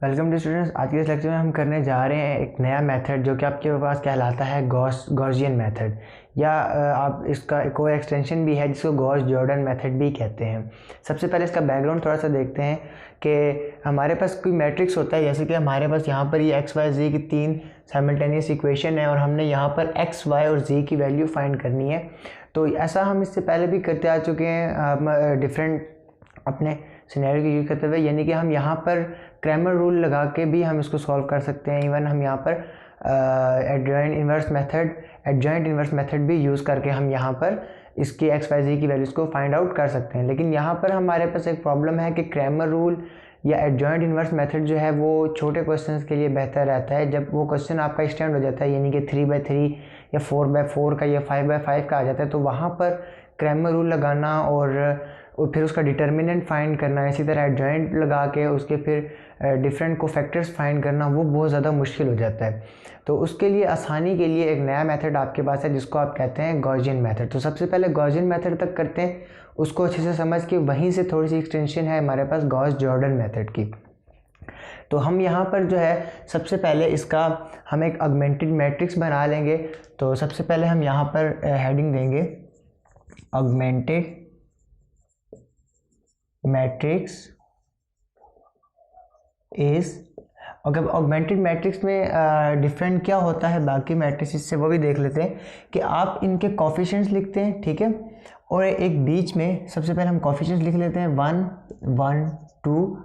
Welcome to students. आज के इस लेक्चर में हम करने जा रहे हैं एक नया मेथड जो कि आपके पास कहलाता है गॉसियन मेथड, या आप इसका एक और एक्सटेंशन भी है जिसको गॉस जॉर्डन मेथड भी कहते हैं। सबसे पहले इसका बैकग्राउंड थोड़ा सा देखते हैं कि हमारे पास कोई मैट्रिक्स होता है, जैसे कि हमारे पास यहाँ पर ये एक्स वाई जी की तीन साइमल्टेनियस इक्वेशन है और हमने यहाँ पर एक्स वाई और जी की वैल्यू फाइंड करनी है। तो ऐसा हम इससे पहले भी करते आ चुके हैं, हम डिफरेंट अपने सिनेरियो की यूज़ करते हुए, यानी कि हम यहाँ पर क्रैमर रूल लगा के भी हम इसको सॉल्व कर सकते हैं। इवन हम यहाँ पर एडजॉइंट इन्वर्स मेथड भी यूज़ करके हम यहाँ पर इसकी एक्स वाई जी की वैल्यूज़ को फाइंड आउट कर सकते हैं। लेकिन यहाँ पर हमारे पास एक प्रॉब्लम है कि क्रैमर रूल या एडजॉइंट इन्वर्स मेथड जो है वो छोटे क्वेश्चंस के लिए बेहतर रहता है। जब वो क्वेश्चन आपका एक्सटेंड हो जाता है, यानी कि 3/3 या 4/4 का या 5/5 का आ जाता है, तो वहाँ पर क्रैमर रूल लगाना और फिर उसका डिटर्मिनेंट फाइंड करना, इसी तरह एडजॉइंट लगा के उसके फिर डिफरेंट कोफैक्टर्स फाइंड करना, वो बहुत ज़्यादा मुश्किल हो जाता है। तो उसके लिए आसानी के लिए एक नया मेथड आपके पास है जिसको आप कहते हैं गॉसियन मेथड। तो सबसे पहले गॉसियन मेथड तक करते हैं, उसको अच्छे से समझ के वहीं से थोड़ी सी एक्सटेंशन है हमारे पास गॉस जॉर्डन मेथड की। तो हम यहाँ पर जो है सबसे पहले इसका हम एक ऑगमेंटेड मैट्रिक्स बना लेंगे। तो सबसे पहले हम यहाँ पर हेडिंग देंगे ऑगमेंटेड मैट्रिक्स इज। अगर ऑगमेंटेड मैट्रिक्स में डिफरेंट क्या होता है बाकी मैट्रिक्स से, वो भी देख लेते हैं कि आप इनके कोफिशिएंट्स लिखते हैं, ठीक है, और एक बीच में सबसे पहले हम कोफिशिएंट्स लिख लेते हैं 1 1 2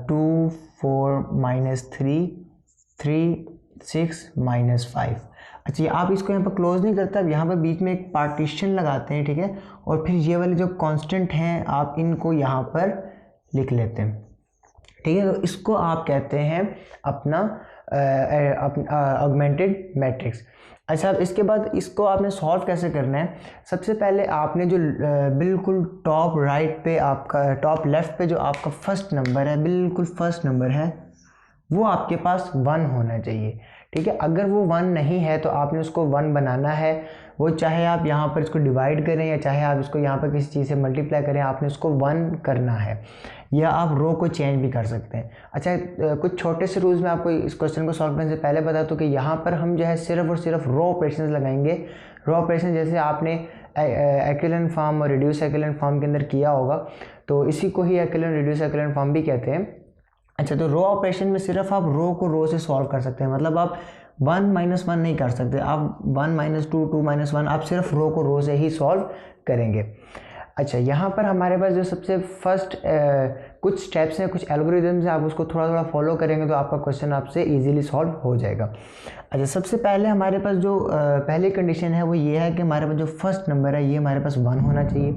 2 4 -3 3 6 -5। अच्छा, आप इसको यहाँ पर क्लोज नहीं करते, अब यहाँ पर बीच में एक पार्टीशन लगाते हैं, ठीक है, और फिर ये वाले जो कांस्टेंट हैं आप इनको यहाँ पर लिख लेते हैं, ठीक है। तो इसको आप कहते हैं अपना ऑगमेंटेड मैट्रिक्स। अच्छा, अब इसके बाद इसको आपने सॉल्व कैसे करना है। सबसे पहले आपने जो बिल्कुल टॉप राइट पे आपका टॉप लेफ्ट पे जो आपका फर्स्ट नंबर है, बिल्कुल फर्स्ट नंबर है, वो आपके पास 1 होना चाहिए, ठीक है। अगर वो 1 नहीं है तो आपने उसको 1 बनाना है। वो चाहे आप यहाँ पर इसको डिवाइड करें या चाहे आप इसको यहाँ पर किसी चीज़ से मल्टीप्लाई करें, आपने उसको 1 करना है, या आप रो को चेंज भी कर सकते हैं। अच्छा, कुछ छोटे से रूल्स में आपको इस क्वेश्चन को सॉल्व करने से पहले बता दूँ कि यहाँ पर हम जो है सिर्फ और सिर्फ रो ऑपरेशन लगाएंगे। रो ऑपरेशन जैसे आपने एक्विवेलेंट फॉर्म और रिड्यूस एक्विवेलेंट फॉर्म के अंदर किया होगा, तो इसी को ही एक्विवेलेंट रिड्यूस एक्विवेलेंट फॉर्म भी कहते हैं। अच्छा, तो रो ऑपरेशन में सिर्फ आप रो को रो से सॉल्व कर सकते हैं, मतलब आप 1 - 1 नहीं कर सकते, आप 1 - 2 2 - 1, आप सिर्फ रो को रो से ही सॉल्व करेंगे। अच्छा, यहाँ पर हमारे पास जो सबसे फर्स्ट कुछ स्टेप्स हैं, कुछ एल्गोरिदम्स हैं, आप उसको थोड़ा थोड़ा फॉलो करेंगे तो आपका क्वेश्चन आपसे इजीली सॉल्व हो जाएगा। अच्छा, सबसे पहले हमारे पास जो पहली कंडीशन है वो ये है कि हमारे पास जो फर्स्ट नंबर है ये हमारे पास 1 होना चाहिए।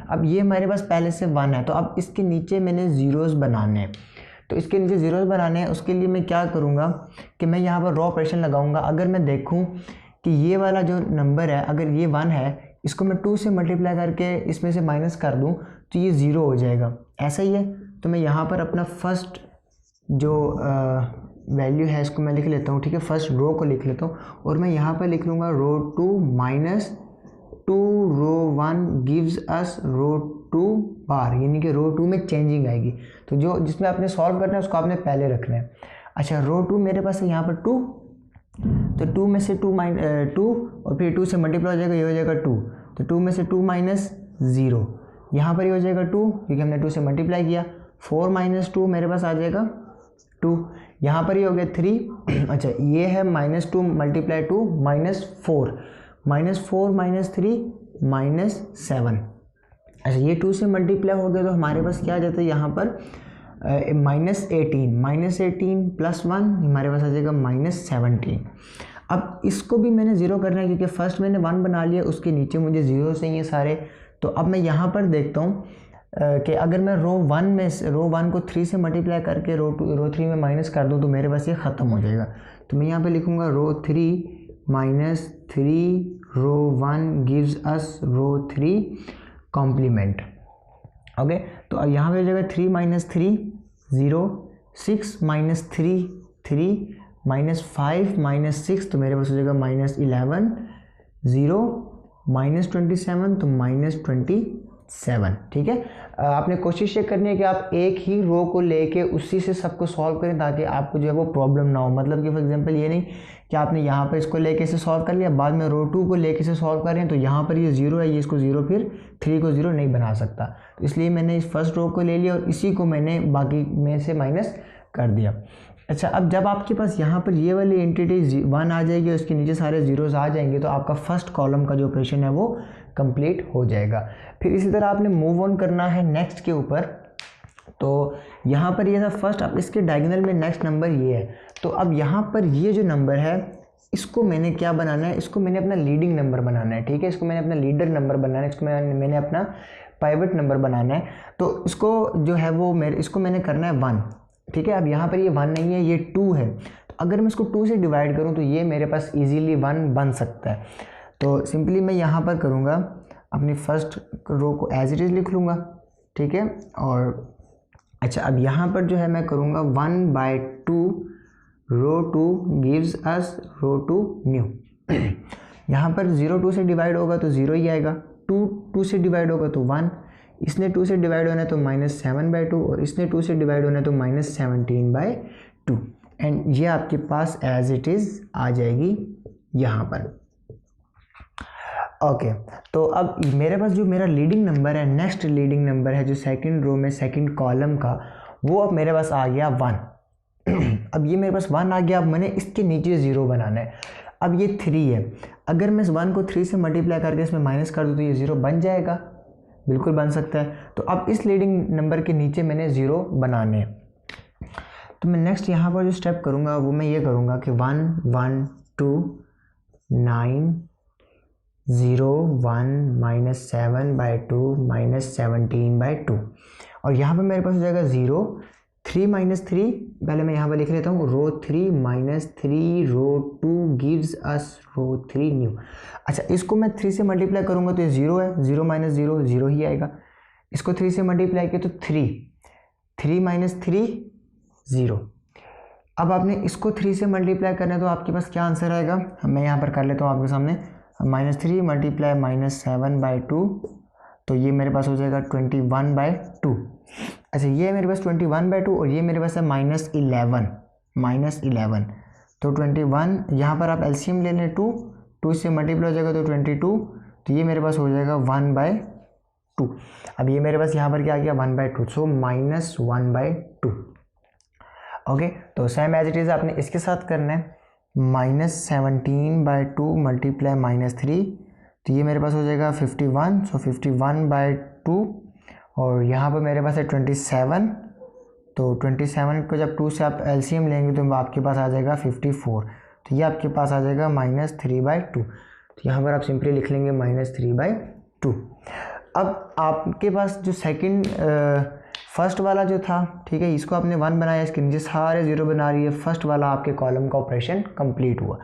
अब ये हमारे पास पहले से 1 है, तो अब इसके नीचे मैंने ज़ीरोज़ बनाने हैं। तो इसके नीचे ज़ीरोज़ बनाने हैं, उसके लिए मैं क्या करूँगा कि मैं यहाँ पर रो ऑपरेशन लगाऊंगा। अगर मैं देखूँ कि ये वाला जो नंबर है, अगर ये 1 है, इसको मैं 2 से मल्टीप्लाई करके इसमें से माइनस कर दूँ तो ये 0 हो जाएगा, ऐसा ही है। तो मैं यहाँ पर अपना फर्स्ट जो वैल्यू है इसको मैं लिख लेता हूँ, ठीक है, फर्स्ट रो को लिख लेता हूँ, और मैं यहाँ पर लिख लूँगा रो 2 -2 रो 1 गिव्स अस रो 2 बार, यानी कि रो 2 में चेंजिंग आएगी। तो जो जिसमें आपने सॉल्व करना है उसको आपने पहले रखना है। अच्छा, रो 2 मेरे पास है यहाँ पर 2, तो 2 में से 2 और फिर 2 से मल्टीप्लाई हो जाएगा, ये हो जाएगा 2, तो 2 में से 2 -0, यहाँ पर ये हो जाएगा 2 क्योंकि हमने 2 से मल्टीप्लाई किया। 4 - 2 मेरे पास आ जाएगा 2, यहाँ पर ये हो गया 3। अच्छा, ये है -2 × 2 -4 -4 - 3 -7। अच्छा, ये 2 से मल्टीप्लाई हो गया तो हमारे पास क्या आ जाता है यहाँ पर -18 + 1 हमारे पास आ जाएगा -17। अब इसको भी मैंने 0 करना है क्योंकि फर्स्ट मैंने 1 बना लिया, उसके नीचे मुझे 0 चाहिए सारे। तो अब मैं यहाँ पर देखता हूँ कि अगर मैं रो 1 को 3 से मल्टीप्लाई करके रो 3 में माइनस कर दूँ तो मेरे पास ये ख़त्म हो जाएगा। तो मैं यहाँ पर लिखूँगा रो 3 - 3 रो 1 गिव्स अस रो 3 कॉम्प्लीमेंट। ओके, तो अब यहाँ पे हो जाएगा 3 - 3 0, 6 - 3 3 -5 - 6, तो मेरे पास हो जाएगा -11 0 -27, तो -27, ठीक है। आपने कोशिश ये करनी है कि आप एक ही रो को लेके उसी से सबको सॉल्व करें, ताकि आपको जो है वो प्रॉब्लम ना हो। मतलब कि फॉर एग्जांपल ये नहीं कि आपने यहाँ पर इसको लेके इसे सॉल्व कर लिया, बाद में रो 2 को लेके इसे सॉल्व कर रहे हैं तो यहाँ पर ये 0 है, ये इसको 0 फिर 3 को 0 नहीं बना सकता। तो इसलिए मैंने इस फर्स्ट रो को ले लिया और इसी को मैंने बाकी में से माइनस कर दिया। अच्छा, अब जब आपके पास यहाँ पर ये वाली एंटिटी 1 आ जाएगी और इसके नीचे सारे जीरोस आ जाएंगे तो आपका फर्स्ट कॉलम का जो ऑपरेशन है वो कंप्लीट हो जाएगा। फिर इसी तरह आपने मूव ऑन करना है नेक्स्ट के ऊपर। तो यहाँ पर ये था फर्स्ट, अब इसके डायगोनल में नेक्स्ट नंबर ये है। तो अब यहाँ पर ये जो नंबर है इसको मैंने क्या बनाना है, इसको मैंने अपना लीडिंग नंबर बनाना है। ठीक है, इसको मैंने अपना लीडर नंबर बनाना है, इसको मैंने अपना पाइवट नंबर बनाना है। तो इसको जो है वो इसको मैंने करना है 1। ठीक है, अब यहाँ पर ये 1 नहीं है, ये 2 है। तो अगर मैं इसको 2 से डिवाइड करूँ तो ये मेरे पास इजीली 1 बन सकता है। तो सिंपली मैं यहाँ पर करूँगा, अपनी फर्स्ट रो को एज इट इज़ लिख लूँगा। ठीक है, और अच्छा अब यहाँ पर जो है मैं करूँगा 1/2 रो 2 गिव्स अस रो 2 न्यू। यहाँ पर 0 2 से डिवाइड होगा तो 0 ही आएगा, 2 2 से डिवाइड होगा तो 1, इसने 2 से डिवाइड होना है तो -7/2 और इसने 2 से डिवाइड होना है तो -17/2। एंड ये आपके पास एज इट इज़ आ जाएगी यहाँ पर। ओके, तो अब मेरे पास जो मेरा लीडिंग नंबर है, नेक्स्ट लीडिंग नंबर है जो सेकंड रो में सेकंड कॉलम का, वो अब मेरे पास आ गया 1। अब ये मेरे पास 1 आ गया, अब मैंने इसके नीचे 0 बनाना है। अब ये 3 है, अगर मैं इस 1 को 3 से मल्टीप्लाई करके इसमें माइनस कर दूँ तो ये 0 बन जाएगा, बिल्कुल बन सकता है। तो अब इस लीडिंग नंबर के नीचे मैंने 0 बनाने हैं। तो मैं नेक्स्ट यहाँ पर जो स्टेप करूँगा वो मैं ये करूँगा कि 1 1 2 9 0 1 -7/2 -17/2 और यहाँ पर मेरे पास हो जाएगा 0 3 -3। पहले मैं यहाँ पर लिख लेता हूँ रो 3 -3 रो 2 गिव्स अस रो 3 न्यू। अच्छा, इसको मैं 3 से मल्टीप्लाई करूँगा तो ये 0 है, 0 - 0 0 ही आएगा। इसको 3 से मल्टीप्लाई किया तो 3 -3 0। अब आपने इसको 3 से मल्टीप्लाई करना है तो आपके पास क्या आंसर आएगा, मैं यहाँ पर कर लेता हूँ आपके सामने। -3 × -7/2 तो ये मेरे पास हो जाएगा 21/2। अच्छा, ये मेरे पास 21/2 और ये मेरे पास है -11। तो 21, यहाँ पर आप एलसीएम ले लें 2 से मल्टीप्लाई हो जाएगा तो 22, तो ये मेरे पास हो जाएगा 1/2। अब ये मेरे पास यहाँ पर क्या आ गया 1/2, सो -1/2। ओके, तो सेम एज इट इज़ आपने इसके साथ करना है, -17/2 मल्टीप्लाई -3 तो ये मेरे पास हो जाएगा 51, सो 51/2 और यहाँ पर मेरे पास है 27, तो 27 को जब 2 से आप एलसीएम लेंगे तो आपके पास आ जाएगा 54, तो ये आपके पास आ जाएगा -3/2। तो यहाँ पर आप सिंपली लिख लेंगे -3/2। अब आपके पास जो सेकंड फर्स्ट वाला जो था, ठीक है, इसको आपने 1 बनाया, इसके नीचे सारे 0 बना रही है, फर्स्ट वाला आपके कॉलम का ऑपरेशन कंप्लीट हुआ।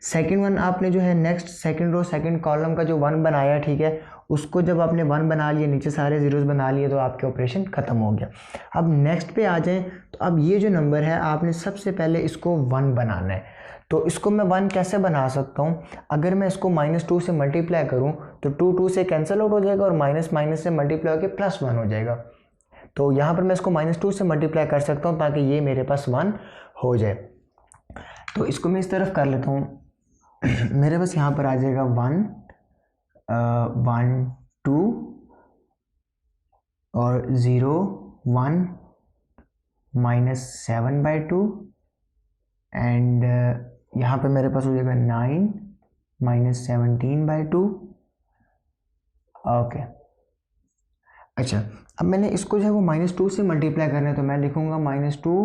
सेकंड वन आपने जो है next second row second column का जो 1 बनाया, ठीक है, उसको जब आपने 1 बना लिया, नीचे सारे जीरोस बना लिए तो आपके ऑपरेशन ख़त्म हो गया। अब नेक्स्ट पे आ जाएं, तो अब ये जो नंबर है आपने सबसे पहले इसको 1 बनाना है। तो इसको मैं 1 कैसे बना सकता हूँ, अगर मैं इसको -2 से मल्टीप्लाई करूँ तो 2 से कैंसिल आउट हो जाएगा और माइनस से मल्टीप्लाई होकर +1 हो जाएगा। तो यहाँ पर मैं इसको -2 से मल्टीप्लाई कर सकता हूँ ताकि ये मेरे पास 1 हो जाए। तो इसको मैं इस तरफ कर लेता हूँ, मेरे पास यहाँ पर आ जाएगा 1 1 2 और 0 1 -7/2 एंड यहाँ पर मेरे पास हो जाएगा 9 -17/2। ओके, अच्छा, अब मैंने इसको जो है वो -2 से मल्टीप्लाई करना है, तो मैं लिखूँगा -2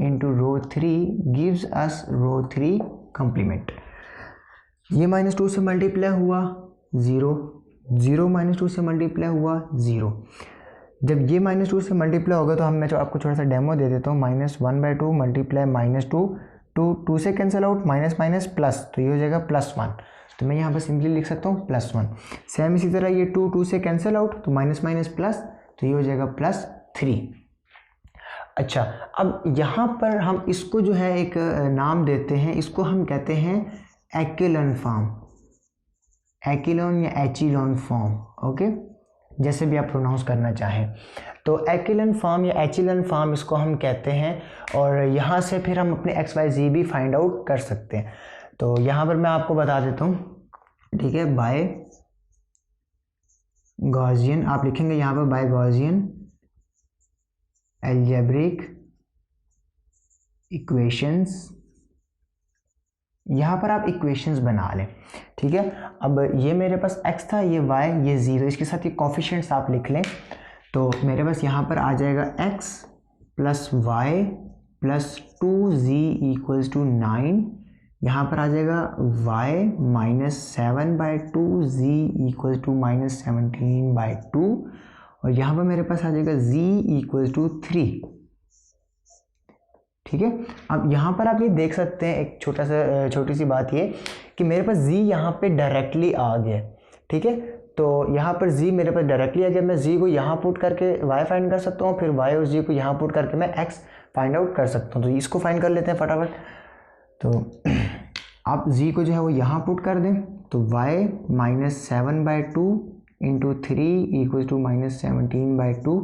× रो 3 गिव्स अस रो 3 कम्प्लीमेंट। ये -2 से मल्टीप्लाई हुआ 0 0 -2 से मल्टीप्लाई हुआ 0। जब ये -2 से मल्टीप्लाई होगा तो मैं आपको थोड़ा सा डेमो दे देता हूँ। -1/2 मल्टीप्लाई -2 2 से कैंसिल आउट माइनस प्लस, तो ये हो जाएगा +1। तो मैं यहाँ पर सिंपली लिख सकता हूँ +1। सेम इसी तरह ये 2 से कैंसिल आउट तो माइनस प्लस, तो ये हो जाएगा +3। अच्छा, अब यहाँ पर हम इसको जो है एक नाम देते हैं, इसको हम कहते हैं एक्लोन फॉर्म, एक्लोन या एचिलोन फॉर्म। ओके, जैसे भी आप प्रोनाउंस करना चाहें। तो एक्विलिन फॉर्म या एचिलन फॉर्म इसको हम कहते हैं, और यहाँ से फिर हम अपने एक्स वाई जी भी फाइंड आउट कर सकते हैं। तो यहाँ पर मैं आपको बता देता हूँ, ठीक है, बाय गॉसियन आप लिखेंगे यहाँ पर, बाय गॉसियन एल्जेब्रिक इक्वेशंस, यहाँ पर आप इक्वेशंस बना लें, ठीक है। अब ये मेरे पास x था, ये y, ये 0, इसके साथ ये कोफिशिएंट्स आप लिख लें। तो मेरे पास यहाँ पर आ जाएगा x plus y plus 2z equals to 9, यहाँ पर आ जाएगा y minus 7/2 z equals to minus 17/2, और यहाँ पर मेरे पास आ जाएगा z इक्वल्स टू 3, ठीक है। अब यहाँ पर आप ये देख सकते हैं एक छोटी सी बात ये कि मेरे पास z यहाँ पे डायरेक्टली आ गया, ठीक है। तो यहाँ पर z मेरे पास डायरेक्टली आ गया, मैं z को यहाँ पुट करके y फाइंड कर सकता हूँ, फिर y और z को यहाँ पुट करके मैं x फाइंड आउट कर सकता हूँ। तो इसको फाइंड कर लेते हैं फटाफट। तो आप z को जो है वो यहाँ पुट कर दें, तो y minus 7/2 into 3 equals to minus 17/2,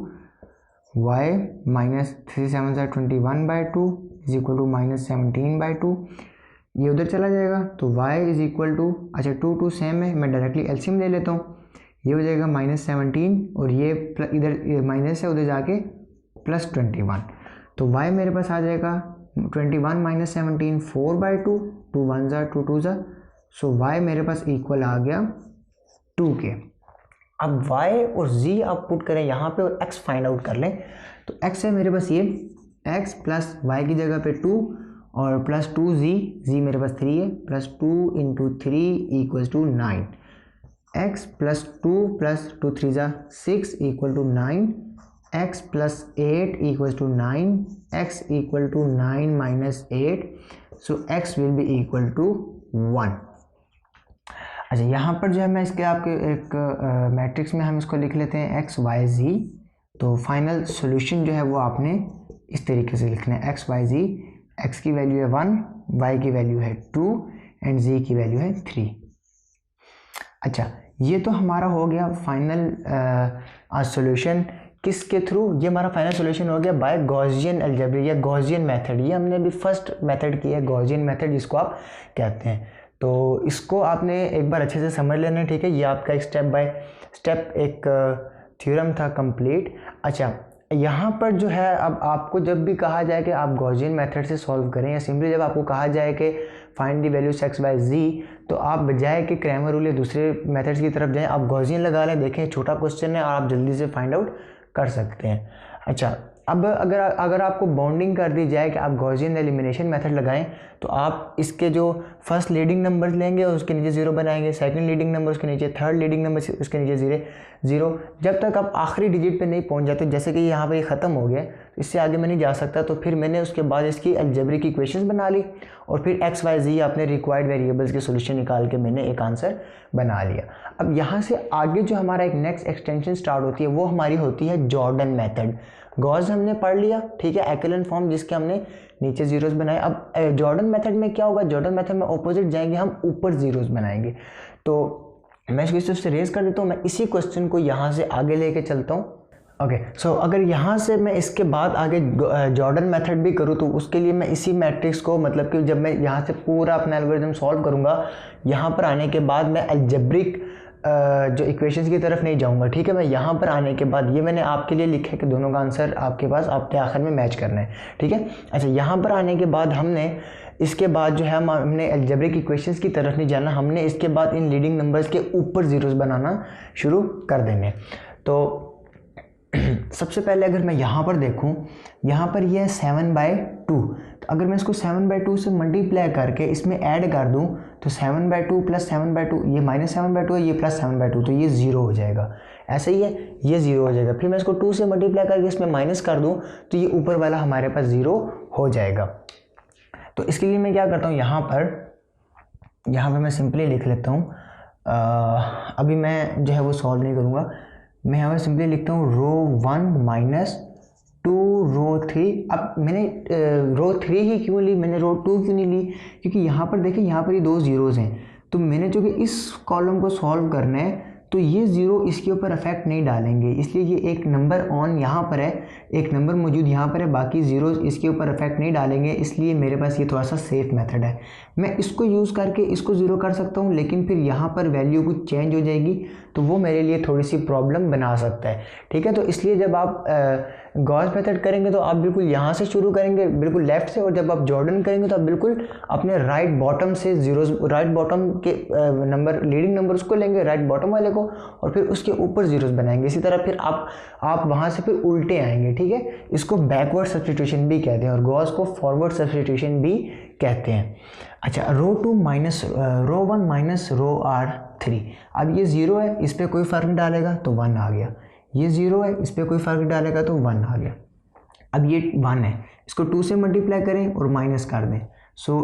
y minus 3 7 21/2 is equal to minus 17/2, ये उधर चला जाएगा। तो y इज इक्वल टू, अच्छा 2 सेम है, मैं डायरेक्टली एलसीएम ले लेता हूँ, ये हो जाएगा माइनस 17 और ये इधर माइनस है, उधर जाके प्लस 21। तो y मेरे पास आ जाएगा 21 माइनस 17 4/2, 2 1 ज़ा 2 2 ज़ा, सो y मेरे पास इक्वल आ गया 2 के। अब y और z आप पुट करें यहाँ पे और x फाइंड आउट कर लें। तो x है मेरे पास ये x प्लस y की जगह पे 2 और प्लस 2z मेरे पास 3 है, plus 2 into 3 equals to 9, x plus 2 plus 2 3 ज़ा 6 equal to 9, x plus 8 equals to 9, x equal to 9 minus 8, so x will be equal to 1। अच्छा यहाँ पर जो है मैं इसके आपके एक मैट्रिक्स में हम इसको लिख लेते हैं x y z। तो फाइनल सॉल्यूशन जो है वो आपने इस तरीके से लिखना है, x y z, x की वैल्यू है 1, y की वैल्यू है 2 एंड z की वैल्यू है 3। अच्छा ये तो हमारा हो गया फाइनल सॉल्यूशन, किसके थ्रू, ये हमारा फाइनल सॉल्यूशन हो गया बाय गॉसियन अलजेब्रा या गॉसियन मेथड। ये हमने अभी फर्स्ट मेथड किया है, गॉसियन मेथड जिसको आप कहते हैं। तो इसको आपने एक बार अच्छे से समझ लेना है, ठीक है। ये आपका एक स्टेप बाय स्टेप एक थ्योरम था कंप्लीट। अच्छा यहाँ पर जो है अब आपको जब भी कहा जाए कि आप गॉसियन मेथड से सॉल्व करें, या सिंपली जब आपको कहा जाए कि find the values X Y Z, तो आप बजाय कि क्रैमर रूल या दूसरे मेथड्स की तरफ जाएं, आप गॉसियन लगा लें। देखें छोटा क्वेश्चन है और आप जल्दी से फाइंड आउट कर सकते हैं। अच्छा अब अगर आपको बाउंडिंग कर दी जाए कि आप गॉसियन एलिमिनेशन मेथड लगाएं, तो आप इसके जो फर्स्ट लीडिंग नंबर लेंगे और उसके नीचे 0 बनाएंगे, सेकंड लीडिंग नंबर उसके नीचे, थर्ड लीडिंग नंबर उसके नीचे 0, जब तक आप आखिरी डिजिट पे नहीं पहुंच जाते। जैसे कि यहाँ पे ये ख़त्म हो गया, इससे आगे मैं नहीं जा सकता, तो फिर मैंने उसके बाद इसकी अलजेब्रिक इक्वेशंस बना ली और फिर एक्स वाई जी अपने रिक्वायर्ड वेरिएबल्स के सोल्यूशन निकाल के मैंने एक आंसर बना लिया। अब यहाँ से आगे जो हमारा एक नेक्स्ट एक्सटेंशन स्टार्ट होती है वो हमारी होती है जॉर्डन मेथड। गॉस हमने पढ़ लिया, ठीक है, एक्विलिन फॉर्म जिसके हमने नीचे जीरोस बनाए। अब जॉर्डन मेथड में क्या होगा, जॉर्डन मेथड में ऑपोजिट जाएंगे, हम ऊपर जीरोस बनाएंगे। तो मैं इसको इससे रेज कर देता हूँ, मैं इसी क्वेश्चन को यहाँ से आगे लेके चलता हूँ। ओके सो अगर यहाँ से मैं इसके बाद आगे जॉर्डन मेथड भी करूँ, तो उसके लिए मैं इसी मैट्रिक्स को, मतलब कि जब मैं यहाँ से पूरा अपना एल्गोरिथम सॉल्व करूँगा, यहाँ पर आने के बाद मैं अलजेब्रिक जो इक्वेशंस की तरफ नहीं जाऊंगा, ठीक है। मैं यहाँ पर आने के बाद, ये मैंने आपके लिए लिखा है कि दोनों का आंसर आपके पास आपने आखिर में मैच करना है, ठीक है। अच्छा यहाँ पर आने के बाद हमने इसके बाद जो है हमने अलजेब्रिक इक्वेशंस की तरफ नहीं जाना, हमने इसके बाद इन लीडिंग नंबर्स के ऊपर जीरोस बनाना शुरू कर देने। तो सबसे पहले अगर मैं यहाँ पर देखूँ, यहाँ पर ये है 7/2, तो अगर मैं इसको 7/2 से मल्टीप्लाई करके इसमें ऐड कर दूँ, तो 7/2 प्लस 7/2, ये माइनस 7/2 है, ये प्लस 7/2, तो ये 0 हो जाएगा। ऐसे ही है, ये 0 हो जाएगा। फिर मैं इसको 2 से मल्टीप्लाई करके इसमें माइनस कर दूँ, तो ये ऊपर वाला हमारे पास 0 हो जाएगा। तो इसके लिए मैं क्या करता हूँ, यहाँ पर मैं सिंपली लिख लेता हूँ, अभी मैं जो है वो सॉल्व नहीं करूँगा, मैं यहाँ पर सिंपली लिखता हूँ रो 1 माइनस 2 रो 3। अब मैंने रो 3 ही क्यों ली, मैंने रो 2 क्यों नहीं ली, क्योंकि यहाँ पर देखें, यहाँ पर ये 2 जीरोज़ हैं, तो मैंने जो कि इस कॉलम को सॉल्व करना है, तो ये ज़ीरो इसके ऊपर इफेक्ट नहीं डालेंगे, इसलिए ये एक नंबर ऑन यहाँ पर है, एक नंबर मौजूद यहाँ पर है, बाकी ज़ीरो इसके ऊपर इफेक्ट नहीं डालेंगे, इसलिए मेरे पास ये थोड़ा सा सेफ मेथड है। मैं इसको यूज़ करके इसको ज़ीरो कर सकता हूँ, लेकिन फिर यहाँ पर वैल्यू कुछ चेंज हो जाएगी, तो वो मेरे लिए थोड़ी सी प्रॉब्लम बना सकता है, ठीक है। तो इसलिए जब आप गॉस मेथड करेंगे तो आप बिल्कुल यहाँ से शुरू करेंगे, बिल्कुल लेफ्ट से, और जब आप जॉर्डन करेंगे तो आप बिल्कुल अपने राइट बॉटम से ज़ीरोज़, राइट बॉटम के नंबर, लीडिंग नंबर उसको लेंगे, राइट बॉटम वाले को, और फिर उसके ऊपर ज़ीरोज़ बनाएंगे। इसी तरह फिर आप वहाँ से फिर उल्टे आएंगे, ठीक है। इसको बैकवर्ड सब्स्टिट्यूशन भी कहते हैं और गॉस को फॉरवर्ड सब्स्टिट्यूशन भी कहते हैं। अच्छा, रो 2 minus rho 1 minus rho R3, अब ये ज़ीरो है, इस पर कोई फ़र्क नहीं डालेगा तो 1 आ गया, ये ज़ीरो है, इस पर कोई फ़र्क नहीं डालेगा तो 1 आ गया। अब ये 1 है, इसको 2 से मल्टीप्लाई करें और माइनस कर दें, सो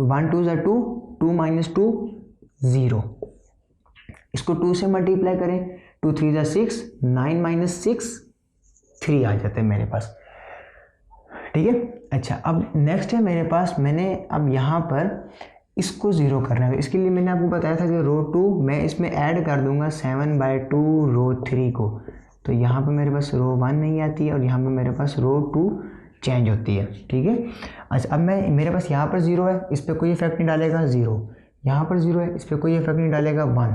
1 2 2, 2 माइनस 2 0, इसको 2 से मल्टीप्लाई करें, 2 3 6, 9 माइनस 6 3 आ जाते हैं मेरे पास, ठीक है। अच्छा, अब नेक्स्ट है मेरे पास, मैंने अब यहाँ पर इसको ज़ीरो करना है, इसके लिए मैंने आपको बताया था कि रो 2 मैं इसमें ऐड कर दूंगा 7/2 रो 3 को, तो यहाँ पे मेरे पास रो 1 नहीं आती है और यहाँ पे मेरे पास रो 2 चेंज होती है, ठीक है। अच्छा, अब मेरे पास यहाँ पर ज़ीरो है, इस पर कोई इफेक्ट नहीं डालेगा 0, यहाँ पर 0 है, इस पर कोई इफेक्ट नहीं डालेगा 1,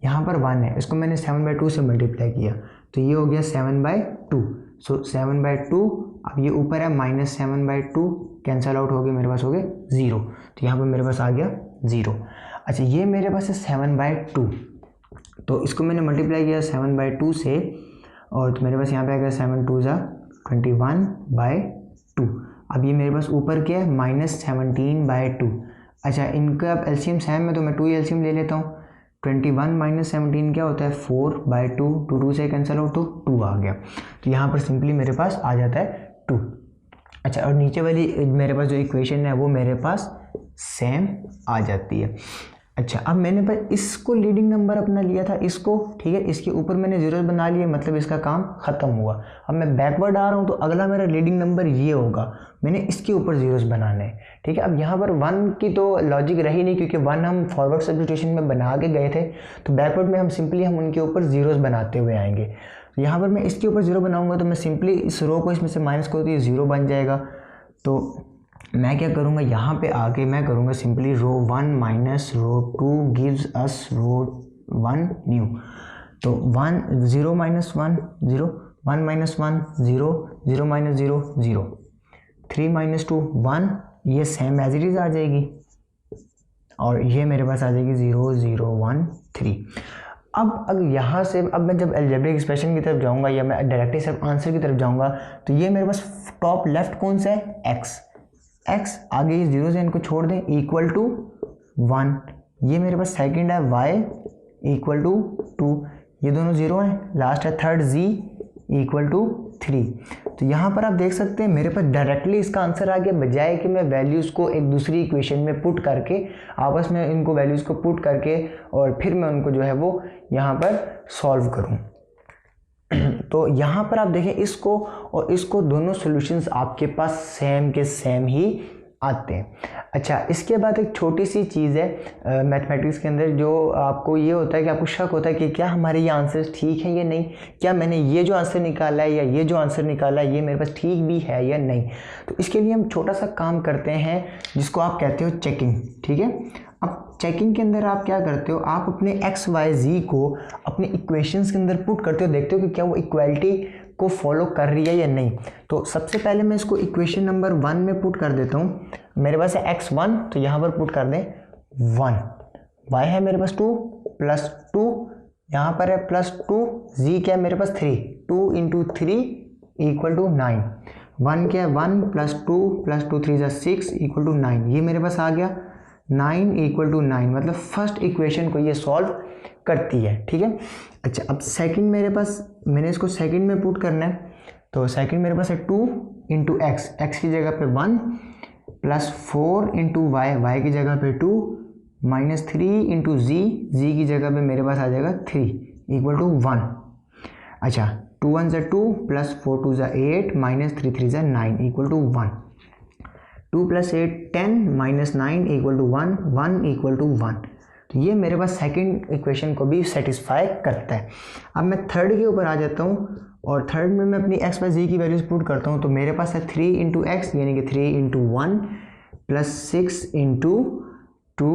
यहाँ पर 1 है, इसको मैंने 7/2 से मल्टीप्लाई किया तो ये हो गया 7/2, सो 7/2, अब ये ऊपर है -7/2 कैंसल आउट हो गया, मेरे पास हो गया 0, तो यहाँ पर मेरे पास आ गया 0। अच्छा, ये मेरे पास है 7/2, तो इसको मैंने मल्टीप्लाई किया 7/2 से, और तो मेरे पास यहाँ पे आ गया 7 2 21/2। अब ये मेरे पास ऊपर क्या है -17/2। अच्छा, इनका अब एलसीएम सेम है तो मैं 2 एलसीएम ले लेता हूँ, 21 - 17 क्या होता है 4/2, 2 से कैंसिल आउट तो 2 आ गया, तो यहाँ पर सिंपली मेरे पास आ जाता है 2। अच्छा, और नीचे वाली मेरे पास जो इक्वेशन है वो मेरे पास सेम आ जाती है। अच्छा, अब मैंने पर इसको लीडिंग नंबर अपना लिया था, इसको, ठीक है, इसके ऊपर मैंने ज़ीरो बना लिए, मतलब इसका काम ख़त्म हुआ। अब मैं बैकवर्ड आ रहा हूँ तो अगला मेरा लीडिंग नंबर ये होगा, मैंने इसके ऊपर ज़ीरोस बनाने हैं, ठीक है। अब यहाँ पर 1 की तो लॉजिक रही नहीं, क्योंकि 1 हम फॉरवर्ड सब्स्टिट्यूशन में बना के गए थे, तो बैकवर्ड में हम सिंपली उनके ऊपर ज़ीरोस बनाते हुए आएंगे। तो यहाँ पर मैं इसके ऊपर 0 बनाऊँगा तो मैं सिंपली इस रो को इसमें से माइनस करूँ तो ये 0 बन जाएगा। तो मैं क्या करूँगा, यहाँ पे आके मैं करूँगा सिंपली रो 1 माइनस रो 2 गिव्स अस रो 1 न्यू, तो 1 0 माइनस 1 0, 1 माइनस 1 0, 0 माइनस 0 0, 3 माइनस 2 1, ये सेम एज इट इज़ आ जाएगी, और ये मेरे पास आ जाएगी 0 0 1 3। अब अगर यहाँ से अब मैं जब अलजेब्रिक एक्सप्रेशन की तरफ जाऊँगा या मैं डायरेक्टली सिर्फ आंसर की तरफ जाऊँगा, तो ये मेरे पास टॉप लेफ्ट कौन सा है x आगे ये 0 से इनको छोड़ दें, इक्वल टू 1, ये मेरे पास सेकंड है y इक्वल टू 2, ये दोनों 0 हैं, लास्ट है थर्ड z इक्वल टू 3। तो यहाँ पर आप देख सकते हैं मेरे पास डायरेक्टली इसका आंसर आ गया, बजाय कि मैं वैल्यूज़ को एक दूसरी इक्वेशन में पुट करके आपस में इनको वैल्यूज़ को पुट करके और फिर मैं उनको जो है वो यहाँ पर सॉल्व करूँ। तो यहाँ पर आप देखें इसको और इसको, दोनों सॉल्यूशंस आपके पास सेम के सेम ही आते हैं। अच्छा, इसके बाद एक छोटी सी चीज़ है मैथमेटिक्स के अंदर, जो आपको ये होता है कि आपको शक होता है कि क्या हमारे ये आंसर ठीक है या नहीं, क्या मैंने ये जो आंसर निकाला है या ये जो आंसर निकाला है ये मेरे पास ठीक भी है या नहीं। तो इसके लिए हम छोटा सा काम करते हैं जिसको आप कहते हो चेकिंग, ठीक है। अब चेकिंग के अंदर आप क्या करते हो, आप अपने x y z को अपने इक्वेशंस के अंदर पुट करते हो, देखते हो कि क्या वो इक्वालिटी को फॉलो कर रही है या नहीं। तो सबसे पहले मैं इसको इक्वेशन नंबर 1 में पुट कर देता हूँ। मेरे पास है x1, तो यहाँ पर पुट कर दें 1, y है मेरे पास 2 प्लस 2, यहाँ पर है प्लस 2, z क्या है मेरे पास 3, 2 इंटू 3 इक्वल टू 9, 1 क्या है 1 प्लस 2 प्लस 2 3 6 इक्वल टू 9, ये मेरे पास आ गया 9 इक्वल टू 9, मतलब फर्स्ट इक्वेशन को ये सॉल्व करती है, ठीक है। अच्छा, अब सेकंड मेरे पास, मैंने इसको सेकंड में पुट करना है, तो सेकंड मेरे पास है 2 इंटू एक्स, एक्स की जगह पे 1 प्लस 4 इंटू वाई, वाई की जगह पे 2 माइनस 3 इंटू जी, जी की जगह पे मेरे पास आ जाएगा 3 इक्वल टू 1। अच्छा, 2 1 ज़ा 2 प्लस 4 2 ज़ा 8 माइनस 3 3 ज़ा 9 equal to 1, 2 plus 8 10 minus 9 equal to 1, 1 equal to 1, तो ये मेरे पास सेकंड इक्वेशन को भी सेटिस्फाई करता है। अब मैं थर्ड के ऊपर आ जाता हूँ और थर्ड में मैं अपनी एक्स बाई जी की वैल्यूज पुट करता हूँ। तो मेरे पास है 3 इंटू एक्स यानी कि 3 into 1 plus 6 into 2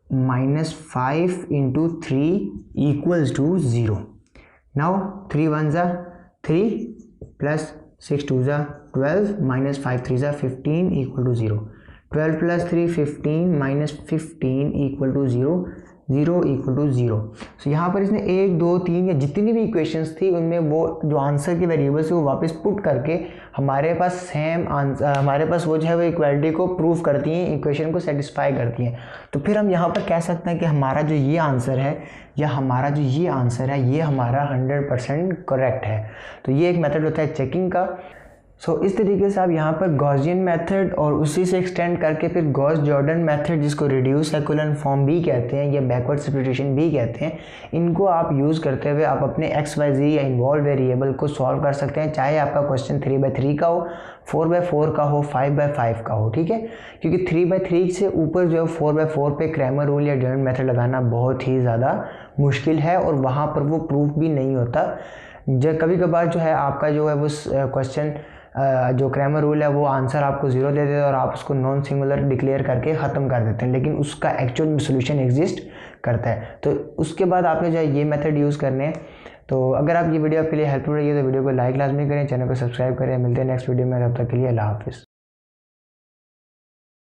minus 5 into 3 equals to 0। Now 3 1 ज़ा 3 प्लस 6 2 ज़ा 12 माइनस 5 3 ज़ा 15 equal to 0। 12 plus 3 15 minus 15 equal to 0, 0 equal to 0। So यहाँ पर इसने 1 2 3 या जितनी भी इक्वेशंस थी उनमें वो जो आंसर के वेरिएबल्स है वो वापस पुट करके हमारे पास सेम आंसर, हमारे पास वो जो है वो इक्वालिटी को प्रूव करती हैं, इक्वेशन को सेटिस्फाई करती हैं। तो फिर हम यहाँ पर कह सकते हैं कि हमारा जो ये आंसर है या हमारा जो ये आंसर है ये हमारा 100% करेक्ट है। तो ये एक मेथड होता है चेकिंग का। सो इस तरीके से आप यहाँ पर गॉसियन मेथड और उसी से एक्सटेंड करके फिर गॉस जॉर्डन मेथड, जिसको रिड्यूस एकुलन फॉर्म भी कहते हैं या बैकवर्ड सब्स्टिट्यूशन भी कहते हैं, इनको आप यूज़ करते हुए आप अपने एक्स वाई जी या इन्वॉल्व वेरिएबल को सॉल्व कर सकते हैं, चाहे आपका क्वेश्चन 3/3 का हो, 4/4 का हो, 5/5 का हो। ठीक है, क्योंकि 3/3 से ऊपर जो है 4/4 पे क्रैमर रूल या जॉर्डन मेथड लगाना बहुत ही ज़्यादा मुश्किल है और वहाँ पर वो प्रूफ भी नहीं होता। जब कभी कभार जो है आपका जो है वो क्वेश्चन जो क्रैमर रूल है वो आंसर आपको 0 दे देते हैं और आप उसको नॉन सिंगुलर डिक्लेयर करके ख़त्म कर देते हैं, लेकिन उसका एक्चुअल सोल्यूशन एग्जिस्ट करता है। तो उसके बाद आपने जो है ये मेथड यूज़ करने हैं। तो अगर आप ये वीडियो आपके लिए हेल्पफुल रही है तो वीडियो को लाइक लाजमी करें, चैनल को सब्सक्राइब करें। मिलते हैं नेक्स्ट वीडियो में, तब तक के लिए अल्लाह हाफिज़।